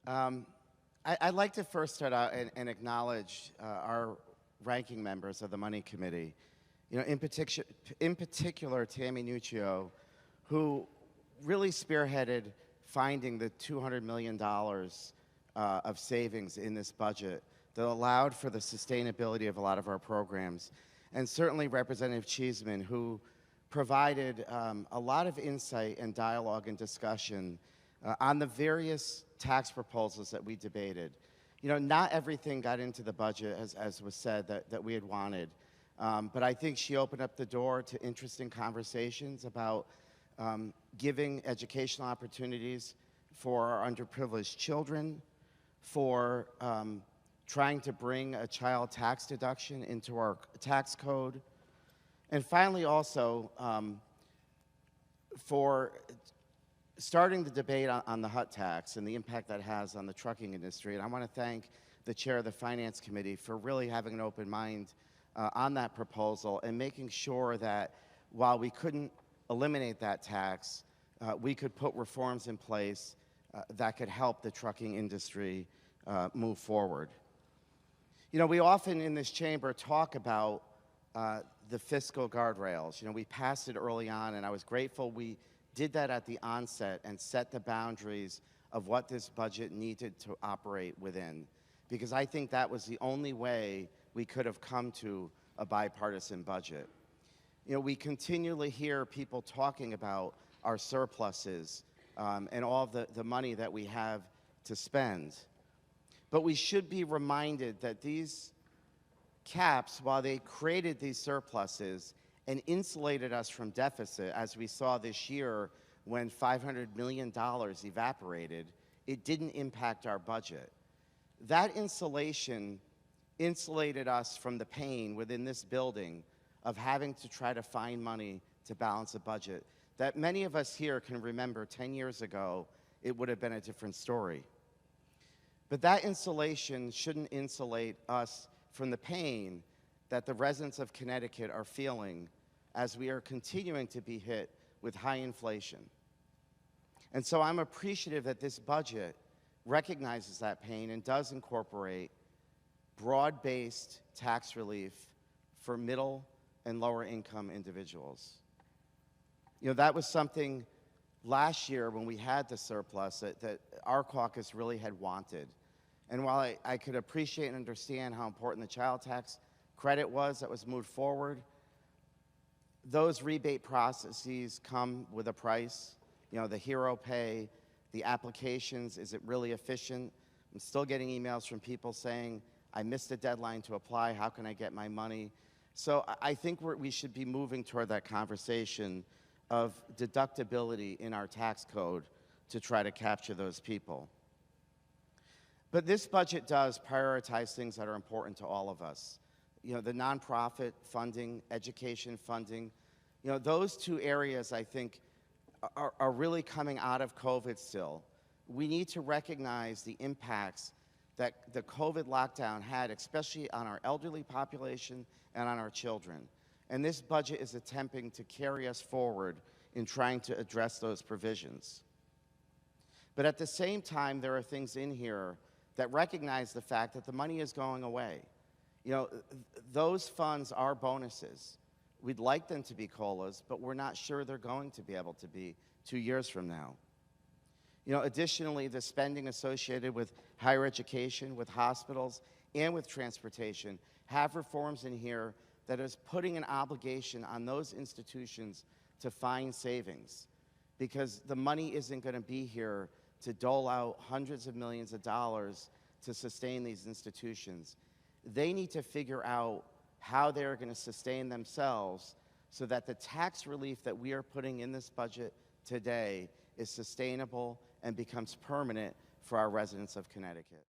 Um, I'd like to first start out and acknowledge our ranking members of the Money Committee. You know, in particular, Tammy Nuccio, who really spearheaded finding the $200 million of savings in this budget that allowed for the sustainability of a lot of our programs. And certainly Representative Cheeseman, who provided a lot of insight and dialogue and discussion on the various tax proposals that we debated. You know, not everything got into the budget, as was said, that we had wanted. But I think she opened up the door to interesting conversations about giving educational opportunities for our underprivileged children, for trying to bring a child tax deduction into our tax code, and finally also for starting the debate on the HUT tax and the impact that has on the trucking industry. And I want to thank the chair of the Finance Committee for really having an open mind on that proposal and making sure that while we couldn't eliminate that tax, we could put reforms in place that could help the trucking industry move forward. You know, we often in this chamber talk about the fiscal guardrails. You know, we passed it early on, and I was grateful we did that at the onset and set the boundaries of what this budget needed to operate within, because I think that was the only way we could have come to a bipartisan budget. You know, we continually hear people talking about our surpluses and all of the money that we have to spend. But we should be reminded that these caps, while they created these surpluses and insulated us from deficit, as we saw this year when $500 million evaporated, it didn't impact our budget. That insulation insulated us from the pain within this building of having to try to find money to balance a budget that many of us here can remember 10 years ago, it would have been a different story. But that insulation shouldn't insulate us from the pain that the residents of Connecticut are feeling as we are continuing to be hit with high inflation. And so I'm appreciative that this budget recognizes that pain and does incorporate broad-based tax relief for middle and lower income individuals. You know, that was something last year when we had the surplus that our caucus really had wanted. And while I could appreciate and understand how important the child tax credit was that was moved forward, those rebate processes come with a price. You know, the hero pay, the applications, is it really efficient? I'm still getting emails from people saying, I missed the deadline to apply, how can I get my money? So I think we should be moving toward that conversation of deductibility in our tax code to try to capture those people. But this budget does prioritize things that are important to all of us. You know, the nonprofit funding, education funding, you know, those two areas I think are really coming out of COVID still. We need to recognize the impacts that the COVID lockdown had, especially on our elderly population and on our children. And this budget is attempting to carry us forward in trying to address those provisions. But at the same time, there are things in here that recognize the fact that the money is going away. You know, those funds are bonuses. We'd like them to be COLAs, but we're not sure they're going to be able to be 2 years from now. You know, additionally, the spending associated with higher education, with hospitals, and with transportation have reforms in here that is putting an obligation on those institutions to find savings, because the money isn't going to be here to dole out hundreds of millions of dollars to sustain these institutions. They need to figure out how they're going to sustain themselves so that the tax relief that we are putting in this budget today is sustainable and becomes permanent for our residents of Connecticut.